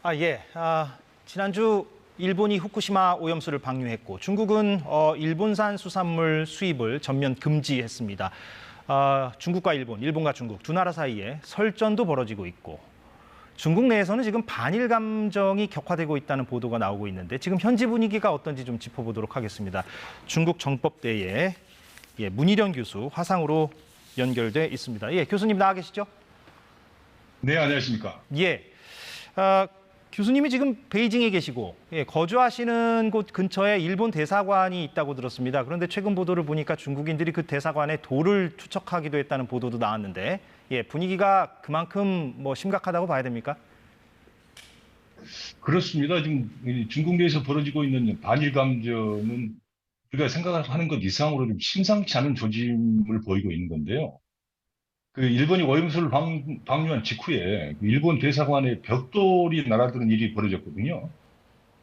예. 지난주 일본이 후쿠시마 오염수를 방류했고 중국은 일본산 수산물 수입을 전면 금지했습니다. 중국과 일본, 일본과 중국 두 나라 사이에 설전도 벌어지고 있고 중국 내에서는 지금 반일 감정이 격화되고 있다는 보도가 나오고 있는데 지금 현지 분위기가 어떤지 좀 짚어보도록 하겠습니다. 중국 정법대의 문희련 교수 화상으로 연결돼 있습니다. 교수님 나와 계시죠? 네, 안녕하십니까. 교수님이 지금 베이징에 계시고 거주하시는 곳 근처에 일본 대사관이 있다고 들었습니다. 그런데 최근 보도를 보니까 중국인들이 그 대사관에 돌을 투척하기도 했다는 보도도 나왔는데 분위기가 그만큼 심각하다고 봐야 됩니까? 그렇습니다. 지금 중국 내에서 벌어지고 있는 반일 감정은 우리가 생각하는 것 이상으로 좀 심상치 않은 조짐을 보이고 있는 건데요. 그 일본이 오염수를 방류한 직후에 그 일본 대사관에 벽돌이 날아드는 일이 벌어졌거든요.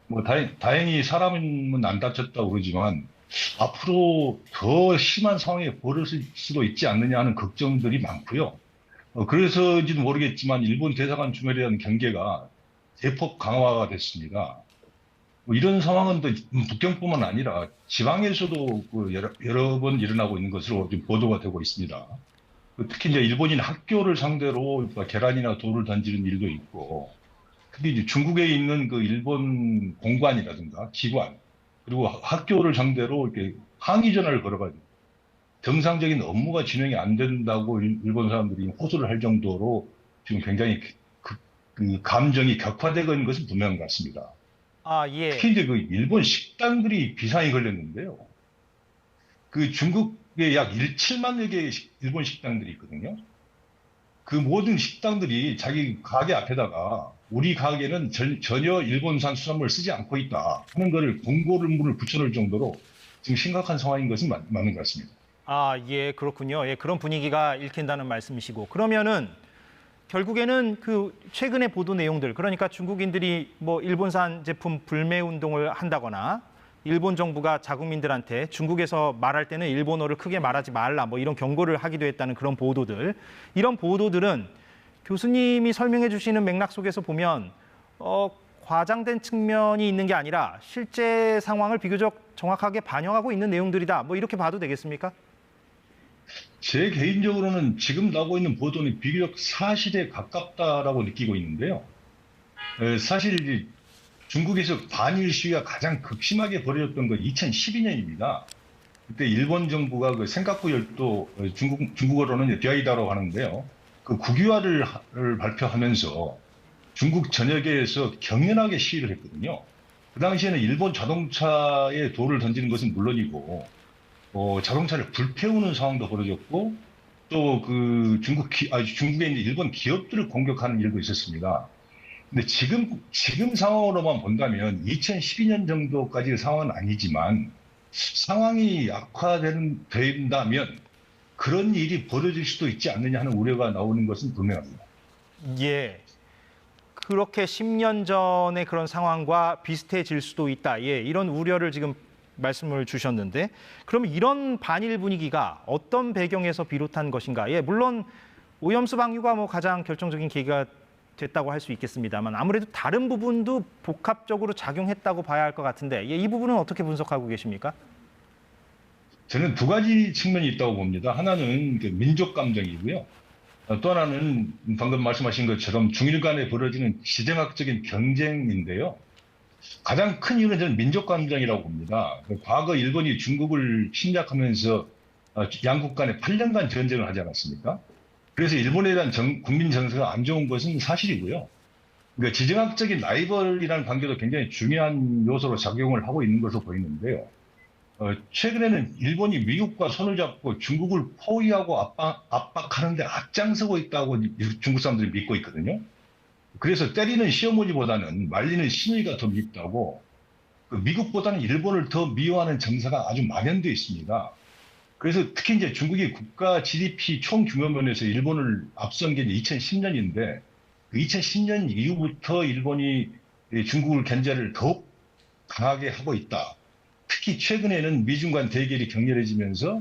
뭐 다행히 사람은 안 다쳤다고 그러지만 앞으로 더 심한 상황에 벌어질 수도 있지 않느냐 하는 걱정들이 많고요. 그래서인지는 모르겠지만 일본 대사관 주변에 대한 경계가 대폭 강화가 됐습니다. 뭐 이런 상황은 또 북경뿐만 아니라 지방에서도 그 여러 번 일어나고 있는 것으로 지금 보도가 되고 있습니다. 특히 이제 일본인 학교를 상대로 계란이나 돌을 던지는 일도 있고, 특히 이제 중국에 있는 그 일본 공관이라든가 기관, 그리고 학교를 상대로 이렇게 항의 전화를 걸어가지고 정상적인 업무가 진행이 안 된다고 일본 사람들이 호소를 할 정도로 지금 굉장히 그 감정이 격화되고 있는 것은 분명한 것 같습니다. 특히 이제 그 일본 식당들이 비상이 걸렸는데요. 그 중국에 약 7만여 개의 일본 식당들이 있거든요. 그 모든 식당들이 자기 가게 앞에다가 우리 가게는 전혀 일본산 수산물을 쓰지 않고 있다 하는 거를 공고문을 붙여놓을 정도로 지금 심각한 상황인 것은 맞는 것 같습니다. 그렇군요. 그런 분위기가 읽힌다는 말씀이시고 그러면은 결국에는 그 최근의 보도 내용들, 그러니까 중국인들이 일본산 제품 불매 운동을 한다거나 일본 정부가 자국민들한테 중국에서 말할 때는 일본어를 크게 말하지 말라 이런 경고를 하기도 했다는 그런 보도들. 이런 보도들은 교수님이 설명해 주시는 맥락 속에서 보면 과장된 측면이 있는 게 아니라 실제 상황을 비교적 정확하게 반영하고 있는 내용들이다. 이렇게 봐도 되겠습니까? 제 개인적으로는 지금 나오고 있는 보도는 비교적 사실에 가깝다라고 느끼고 있는데요. 사실 중국에서 반일 시위가 가장 극심하게 벌어졌던 건 2012년입니다. 그때 일본 정부가 그 센카쿠 열도, 중국어로는 벼이다라고 하는데요. 그 국유화를 발표하면서 중국 전역에서 격렬하게 시위를 했거든요. 그 당시에는 일본 자동차에 돌을 던지는 것은 물론이고, 자동차를 불태우는 상황도 벌어졌고, 또 그 중국에 있는 일본 기업들을 공격하는 일도 있었습니다. 근데 지금 상황으로만 본다면 2012년 정도까지의 상황은 아니지만 상황이 악화된다면 그런 일이 벌어질 수도 있지 않느냐 하는 우려가 나오는 것은 분명합니다. 그렇게 10년 전의 그런 상황과 비슷해질 수도 있다. 이런 우려를 지금 말씀을 주셨는데 그러면 이런 반일 분위기가 어떤 배경에서 비롯한 것인가? 물론 오염수 방류가 가장 결정적인 계기가 됐다고 할 수 있겠습니다만 아무래도 다른 부분도 복합적으로 작용했다고 봐야 할 것 같은데 이 부분은 어떻게 분석하고 계십니까? 저는 두 가지 측면이 있다고 봅니다. 하나는 민족 감정이고요. 또 하나는 방금 말씀하신 것처럼 중일 간에 벌어지는 지정학적인 경쟁인데요. 가장 큰 이유는 저는 민족 감정이라고 봅니다. 과거 일본이 중국을 침략하면서 양국 간에 8년간 전쟁을 하지 않았습니까? 그래서 일본에 대한 국민 정서가 안 좋은 것은 사실이고요. 그러니까 지정학적인 라이벌이라는 관계도 굉장히 중요한 요소로 작용을 하고 있는 것으로 보이는데요. 최근에는 일본이 미국과 손을 잡고 중국을 포위하고 압박하는 데 앞장서고 있다고 중국 사람들이 믿고 있거든요. 그래서 때리는 시어머니보다는 말리는 시누이가 더 밉다고 미국보다는 일본을 더 미워하는 정서가 아주 만연되어 있습니다. 그래서 특히 이제 중국이 국가 GDP 총 규모 면에서 일본을 앞선 게 2010년인데 그 2010년 이후부터 일본이 중국을 견제를 더욱 강하게 하고 있다. 특히 최근에는 미중 간 대결이 격렬해지면서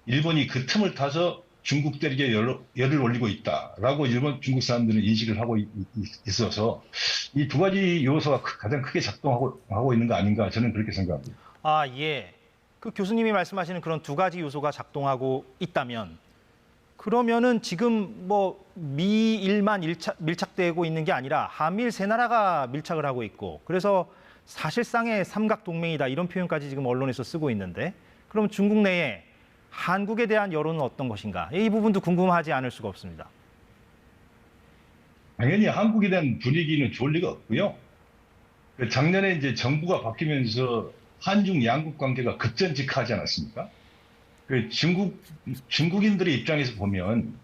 일본이 그 틈을 타서 중국 대륙에 열을 올리고 있다라고 일본, 중국 사람들은 인식을 하고 있어서 이 두 가지 요소가 가장 크게 작동하고 있는 거 아닌가 저는 그렇게 생각합니다. 아, 예. 그 교수님이 말씀하시는 그런 두 가지 요소가 작동하고 있다면 그러면은 지금 뭐 미일만 밀착되고 있는 게 아니라 한미일 세 나라가 밀착을 하고 있고 그래서 사실상의 삼각 동맹이다 이런 표현까지 지금 언론에서 쓰고 있는데 그럼 중국 내에 한국에 대한 여론은 어떤 것인가? 이 부분도 궁금하지 않을 수가 없습니다. 당연히 한국에 대한 분위기는 좋을 리가 없고요. 작년에 이제 정부가 바뀌면서 한중 양국 관계가 급전직하지 않았습니까? 중국인들의 입장에서 보면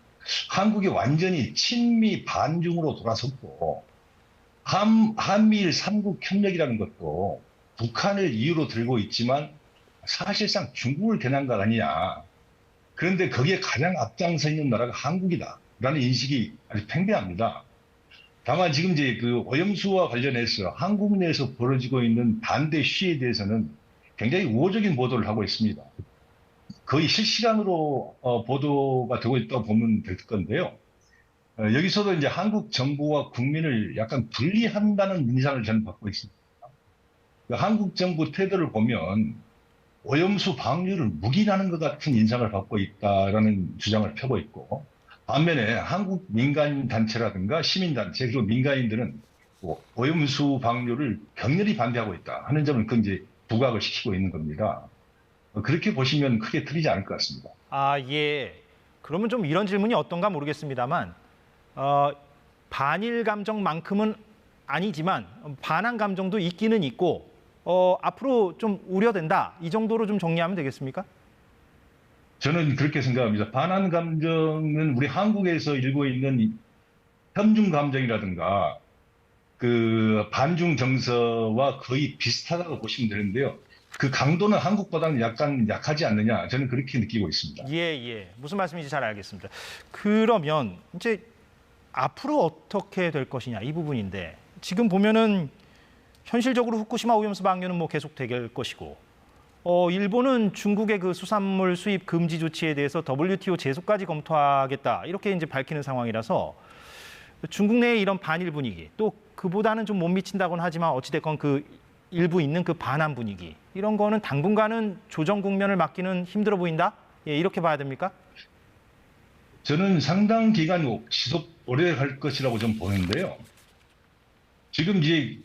한국이 완전히 친미 반중으로 돌아섰고 한미일 삼국 협력이라는 것도 북한을 이유로 들고 있지만 사실상 중국을 겨냥한 것 아니냐. 그런데 거기에 가장 앞장서 있는 나라가 한국이다라는 인식이 아주 팽배합니다. 다만 지금 이제 그 오염수와 관련해서 한국 내에서 벌어지고 있는 반대 시위에 대해서는 굉장히 우호적인 보도를 하고 있습니다. 거의 실시간으로 보도가 되고 있다고 보면 될 건데요. 여기서도 이제 한국 정부와 국민을 약간 분리한다는 인상을 저는 받고 있습니다. 한국 정부 태도를 보면 오염수 방류를 묵인하는 것 같은 인상을 받고 있다라는 주장을 펴고 있고 반면에 한국 민간단체라든가 시민단체 그리고 민간인들은 오염수 방류를 격렬히 반대하고 있다 하는 점을 이제 부각을 시키고 있는 겁니다. 그렇게 보시면 크게 틀리지 않을 것 같습니다. 아, 예. 그러면 좀 이런 질문이 어떤가 모르겠습니다만 반일 감정만큼은 아니지만 반한 감정도 있기는 있고 앞으로 좀 우려된다. 이 정도로 좀 정리하면 되겠습니까? 저는 그렇게 생각합니다. 반한 감정은 우리 한국에서 일고 있는 현중 감정이라든가 그 반중 정서와 거의 비슷하다고 보시면 되는데요. 그 강도는 한국보다는 약간 약하지 않느냐 저는 그렇게 느끼고 있습니다. 예, 예. 무슨 말씀인지 잘 알겠습니다. 그러면 이제 앞으로 어떻게 될 것이냐 이 부분인데 지금 보면은 현실적으로 후쿠시마 오염수 방류는 뭐 계속 될 것이고 일본은 중국의 그 수산물 수입 금지 조치에 대해서 WTO 제소까지 검토하겠다 이렇게 이제 밝히는 상황이라서 중국 내의 이런 반일 분위기 또 그보다는 좀 못 미친다고는 하지만 어찌됐건 그 일부 있는 그 반한 분위기 이런 거는 당분간은 조정 국면을 맞기는 힘들어 보인다? 예, 이렇게 봐야 됩니까? 저는 상당 기간 지속 오래 갈 것이라고 좀 보는데요. 지금 이제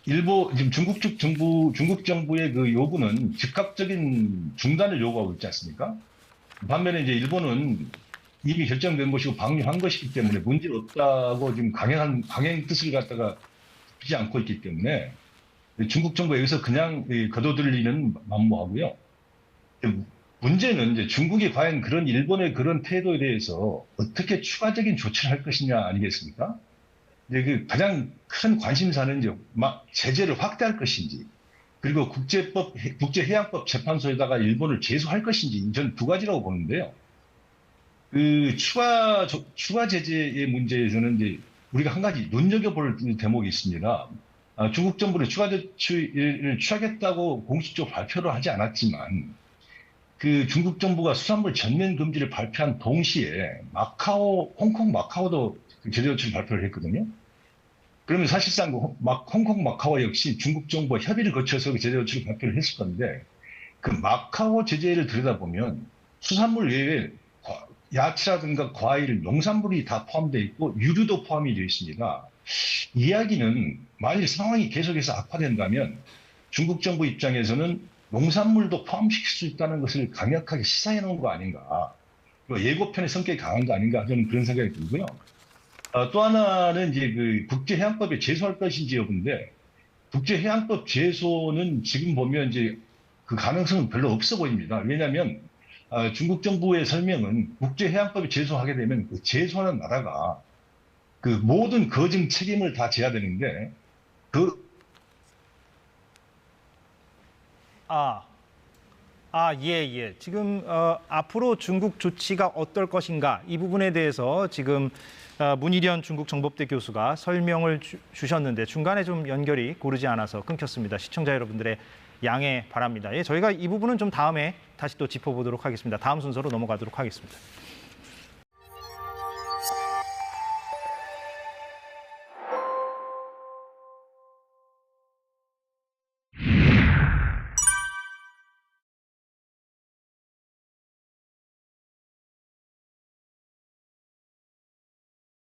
지금 중국 정부의 그 요구는 즉각적인 중단을 요구하고 있지 않습니까? 반면에 이제 일본은 이미 결정된 것이고 방류한 것이기 때문에 문제 없다고 지금 강행 뜻을 갖다가 하지 않고 있기 때문에 중국 정부가 여기서 그냥 거둬들이는 만무하고요. 문제는 이제 중국이 과연 그런 일본의 그런 태도에 대해서 어떻게 추가적인 조치를 할 것이냐 아니겠습니까? 이제 그 가장 큰 관심사는 이제 막 제재를 확대할 것인지, 그리고 국제해양법 재판소에다가 일본을 제소할 것인지 저는 두 가지라고 보는데요. 그 추가 제재의 문제에서는 이제 우리가 한 가지 눈여겨볼 대목이 있습니다. 중국 정부는 추가 조치를 취하겠다고 공식적으로 발표를 하지 않았지만 그 중국 정부가 수산물 전면 금지를 발표한 동시에 홍콩 마카오도 제재 조치를 발표를 했거든요. 그러면 사실상 홍콩 마카오 역시 중국 정부와 협의를 거쳐서 그 제재 조치를 발표를 했을 건데 그 마카오 제재를 들여다보면 수산물 외에 야채라든가 과일, 농산물이 다 포함되어 있고 유류도 포함이 되어 있습니다. 이야기는 만일 상황이 계속해서 악화된다면 중국 정부 입장에서는 농산물도 포함시킬 수 있다는 것을 강력하게 시사해 놓은 거 아닌가. 예고편의 성격이 강한 거 아닌가 저는 그런 생각이 들고요. 또 하나는 이제 그 국제해양법에 제소할 것인지 여부인데 국제해양법 제소는 지금 보면 이제 그 가능성은 별로 없어 보입니다. 왜냐하면 중국 정부의 설명은 국제해양법에 제소하게 되면 그 제소하는 나라가 그 모든 거증 책임을 다 져야 되는데 예. 지금 앞으로 중국 조치가 어떨 것인가 이 부분에 대해서 지금 문희련 중국 정법대 교수가 설명을 주셨는데 중간에 좀 연결이 고르지 않아서 끊겼습니다. 시청자 여러분들의 양해 바랍니다. 예, 저희가 이 부분은 좀 다음에 다시 또 짚어보도록 하겠습니다. 다음 순서로 넘어가도록 하겠습니다.